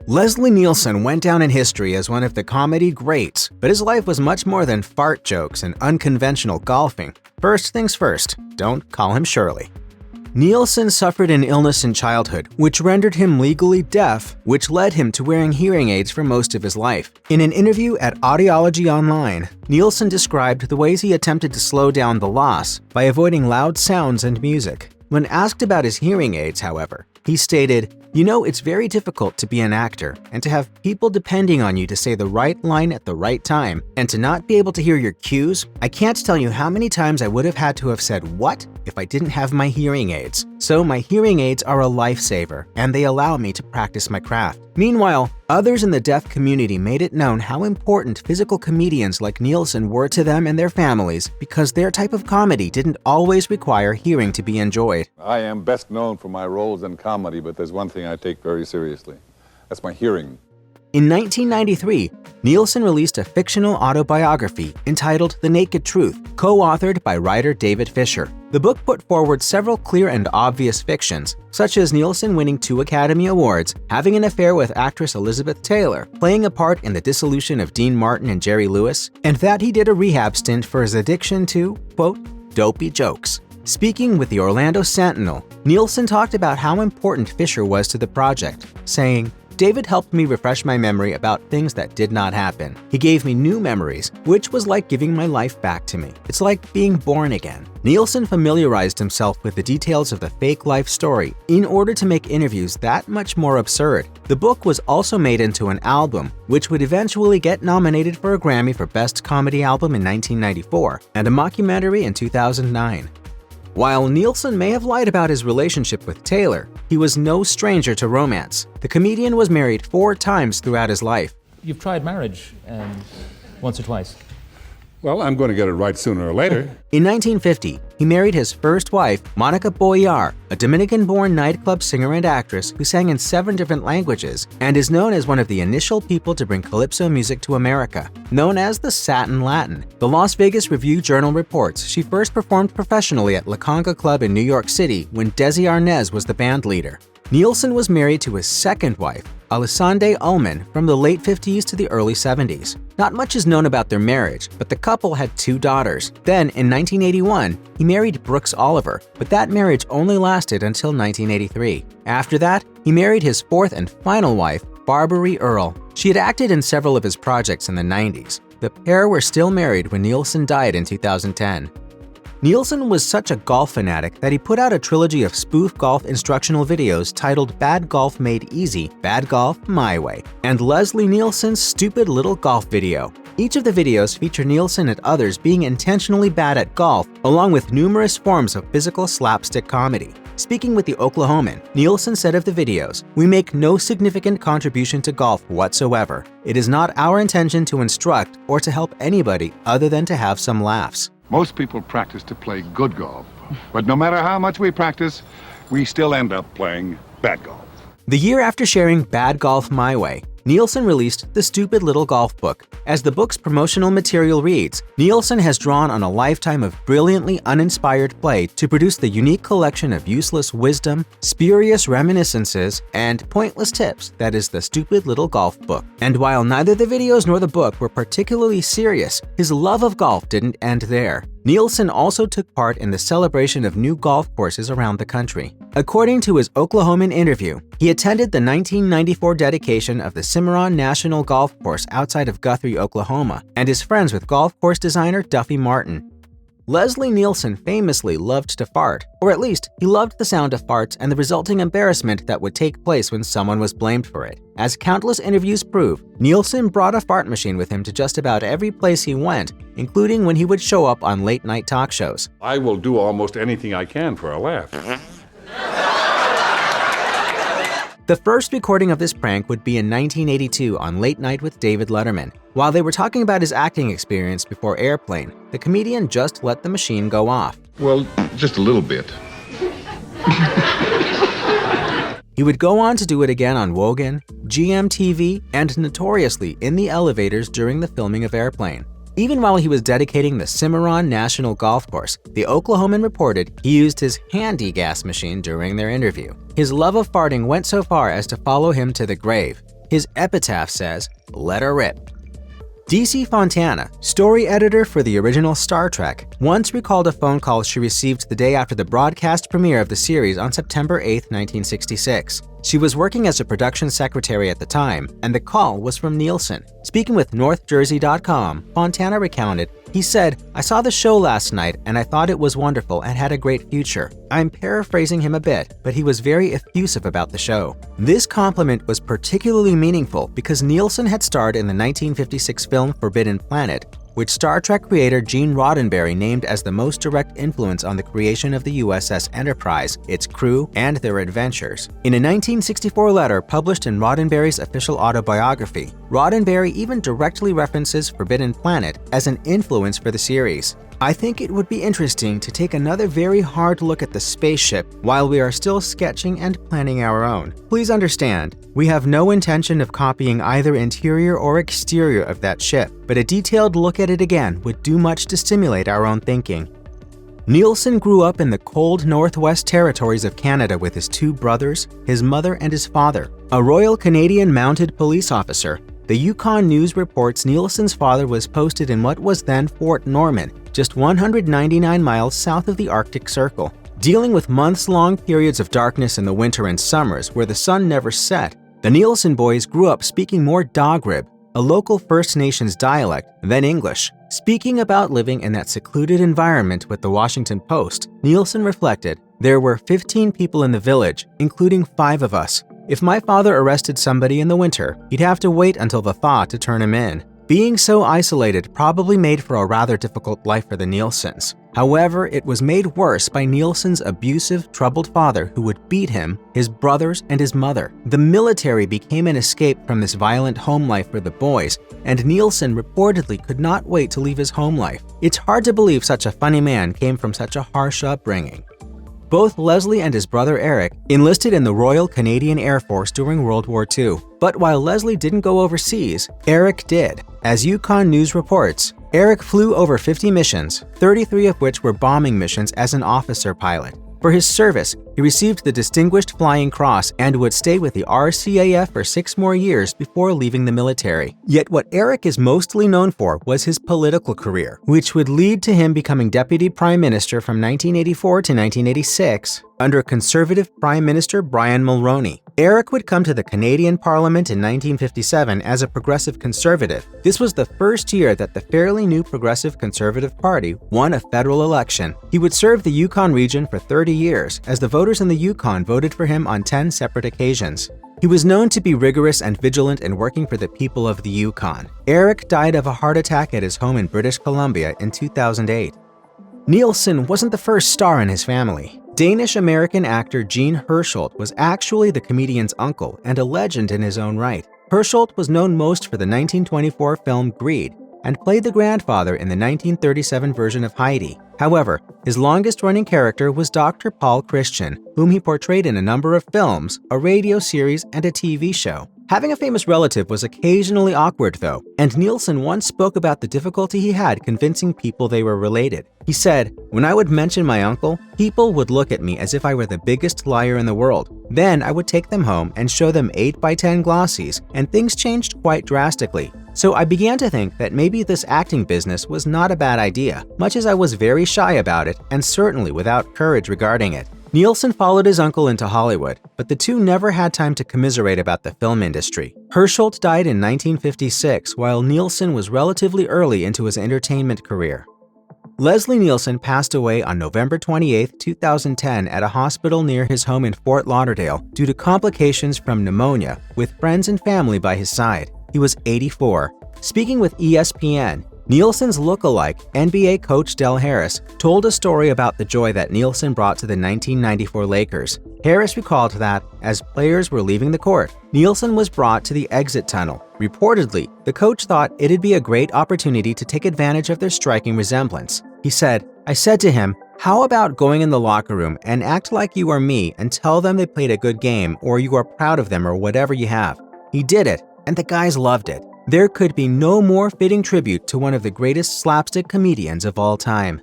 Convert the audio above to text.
Leslie Nielsen went down in history as one of the comedy greats, but his life was much more than fart jokes and unconventional golfing. First things first, don't call him Shirley. Nielsen suffered an illness in childhood, which rendered him legally deaf, which led him to wearing hearing aids for most of his life. In an interview at Audiology Online, Nielsen described the ways he attempted to slow down the loss by avoiding loud sounds and music. When asked about his hearing aids, however, he stated, "You know, it's very difficult to be an actor and to have people depending on you to say the right line at the right time and to not be able to hear your cues. I can't tell you how many times I would have had to have said what if I didn't have my hearing aids. So my hearing aids are a lifesaver and they allow me to practice my craft." Meanwhile, others in the deaf community made it known how important physical comedians like Nielsen were to them and their families because their type of comedy didn't always require hearing to be enjoyed. I am best known for my roles in comedy, but there's one thing I take very seriously. That's my hearing. In 1993, Nielsen released a fictional autobiography entitled The Naked Truth, co-authored by writer David Fisher. The book put forward several clear and obvious fictions, such as Nielsen winning 2 Academy Awards, having an affair with actress Elizabeth Taylor, playing a part in the dissolution of Dean Martin and Jerry Lewis, and that he did a rehab stint for his addiction to, quote, dopey jokes. Speaking with the Orlando Sentinel, Nielsen talked about how important Fisher was to the project, saying, "David helped me refresh my memory about things that did not happen. He gave me new memories, which was like giving my life back to me. It's like being born again." Nielsen familiarized himself with the details of the fake life story in order to make interviews that much more absurd. The book was also made into an album, which would eventually get nominated for a Grammy for Best Comedy Album in 1994 and a mockumentary in 2009. While Nielsen may have lied about his relationship with Taylor, he was no stranger to romance. The comedian was married 4 times throughout his life. You've tried marriage once or twice. Well, I'm going to get it right sooner or later. In 1950, he married his first wife, Monica Boyar, a Dominican-born nightclub singer and actress who sang in 7 different languages and is known as one of the initial people to bring calypso music to America. Known as the Satin Latin, the Las Vegas Review-Journal reports she first performed professionally at La Conga Club in New York City when Desi Arnaz was the band leader. Nielsen was married to his second wife, Alessandra Ullman, from the late 50s to the early 70s. Not much is known about their marriage, but the couple had 2 daughters. Then, in 1981, he married Brooks Oliver, but that marriage only lasted until 1983. After that, he married his 4th and final wife, Barbary Earl. She had acted in several of his projects in the 90s. The pair were still married when Nielsen died in 2010. Nielsen was such a golf fanatic that he put out a trilogy of spoof golf instructional videos titled Bad Golf Made Easy, Bad Golf My Way, and Leslie Nielsen's Stupid Little Golf Video. Each of the videos feature Nielsen and others being intentionally bad at golf, along with numerous forms of physical slapstick comedy. Speaking with the Oklahoman, Nielsen said of the videos, "We make no significant contribution to golf whatsoever. It is not our intention to instruct or to help anybody other than to have some laughs." Most people practice to play good golf, but no matter how much we practice, we still end up playing bad golf. The year after sharing Bad Golf My Way, Nielsen released The Stupid Little Golf Book. As the book's promotional material reads, Nielsen has drawn on a lifetime of brilliantly uninspired play to produce the unique collection of useless wisdom, spurious reminiscences, and pointless tips that is The Stupid Little Golf Book. And while neither the videos nor the book were particularly serious, his love of golf didn't end there. Nielsen also took part in the celebration of new golf courses around the country. According to his Oklahoman interview, he attended the 1994 dedication of the Cimarron National Golf Course outside of Guthrie, Oklahoma, and is friends with golf course designer Duffy Martin. Leslie Nielsen famously loved to fart, or at least he loved the sound of farts and the resulting embarrassment that would take place when someone was blamed for it. As countless interviews prove, Nielsen brought a fart machine with him to just about every place he went, including when he would show up on late-night talk shows. I will do almost anything I can for a laugh. The first recording of this prank would be in 1982 on Late Night with David Letterman. While they were talking about his acting experience before Airplane, the comedian just let the machine go off. Well, just a little bit. He would go on to do it again on Wogan, GMTV, and notoriously in the elevators during the filming of Airplane. Even while he was dedicating the Cimarron National Golf Course, the Oklahoman reported he used his handy gas machine during their interview. His love of farting went so far as to follow him to the grave. His epitaph says, "Let her rip." DC Fontana, story editor for the original Star Trek, once recalled a phone call she received the day after the broadcast premiere of the series on September 8, 1966. She was working as a production secretary at the time, and the call was from Nielsen. Speaking with NorthJersey.com, Fontana recounted, "He said, 'I saw the show last night and I thought it was wonderful and had a great future.' I'm paraphrasing him a bit, but he was very effusive about the show." This compliment was particularly meaningful because Nielsen had starred in the 1956 film Forbidden Planet, which Star Trek creator Gene Roddenberry named as the most direct influence on the creation of the USS Enterprise, its crew, and their adventures. In a 1964 letter published in Roddenberry's official autobiography, Roddenberry even directly references Forbidden Planet as an influence for the series. "I think it would be interesting to take another very hard look at the spaceship while we are still sketching and planning our own. Please understand, we have no intention of copying either interior or exterior of that ship, but a detailed look at it again would do much to stimulate our own thinking." Nielsen grew up in the cold Northwest Territories of Canada with his two brothers, his mother, and his father. A Royal Canadian Mounted Police officer, the Yukon News reports Nielsen's father was posted in what was then Fort Norman, just 199 miles south of the Arctic Circle. Dealing with months-long periods of darkness in the winter and summers where the sun never set, the Nielsen boys grew up speaking more Dogrib, a local First Nations dialect, than English. Speaking about living in that secluded environment with the Washington Post, Nielsen reflected, "There were 15 people in the village, including 5 of us. If my father arrested somebody in the winter, he'd have to wait until the thaw to turn him in." Being so isolated probably made for a rather difficult life for the Nielsens. However, it was made worse by Nielsen's abusive, troubled father who would beat him, his brothers, and his mother. The military became an escape from this violent home life for the boys, and Nielsen reportedly could not wait to leave his home life. It's hard to believe such a funny man came from such a harsh upbringing. Both Leslie and his brother Erik enlisted in the Royal Canadian Air Force during World War II. But while Leslie didn't go overseas, Erik did. As Yukon News reports, Erik flew over 50 missions, 33 of which were bombing missions as an officer pilot. For his service, he received the Distinguished Flying Cross and would stay with the RCAF for 6 more years before leaving the military. Yet what Erik is mostly known for was his political career, which would lead to him becoming Deputy Prime Minister from 1984 to 1986 under Conservative Prime Minister Brian Mulroney. Erik would come to the Canadian Parliament in 1957 as a Progressive Conservative. This was the first year that the fairly new Progressive Conservative Party won a federal election. He would serve the Yukon region for 30 years, as the voters in the Yukon voted for him on 10 separate occasions. He was known to be rigorous and vigilant in working for the people of the Yukon. Erik died of a heart attack at his home in British Columbia in 2008. Nielsen wasn't the first star in his family. Danish-American actor Gene Hersholt was actually the comedian's uncle and a legend in his own right. Hersholt was known most for the 1924 film Greed and played the grandfather in the 1937 version of Heidi. However, his longest-running character was Dr. Paul Christian, whom he portrayed in a number of films, a radio series, and a TV show. Having a famous relative was occasionally awkward, though, and Nielsen once spoke about the difficulty he had convincing people they were related. He said, "When I would mention my uncle, people would look at me as if I were the biggest liar in the world. Then I would take them home and show them 8x10 glossies, and things changed quite drastically. So I began to think that maybe this acting business was not a bad idea, much as I was very shy about it and certainly without courage regarding it." Nielsen followed his uncle into Hollywood, but the two never had time to commiserate about the film industry. Hersholt died in 1956, while Nielsen was relatively early into his entertainment career. Leslie Nielsen passed away on November 28, 2010 at a hospital near his home in Fort Lauderdale due to complications from pneumonia, with friends and family by his side. He was 84. Speaking with ESPN, Nielsen's look-alike, NBA coach Del Harris, told a story about the joy that Nielsen brought to the 1994 Lakers. Harris recalled that, as players were leaving the court, Nielsen was brought to the exit tunnel. Reportedly, the coach thought it'd be a great opportunity to take advantage of their striking resemblance. He said, "I said to him, how about going in the locker room and act like you are me and tell them they played a good game or you are proud of them or whatever you have." He did it, and the guys loved it. There could be no more fitting tribute to one of the greatest slapstick comedians of all time.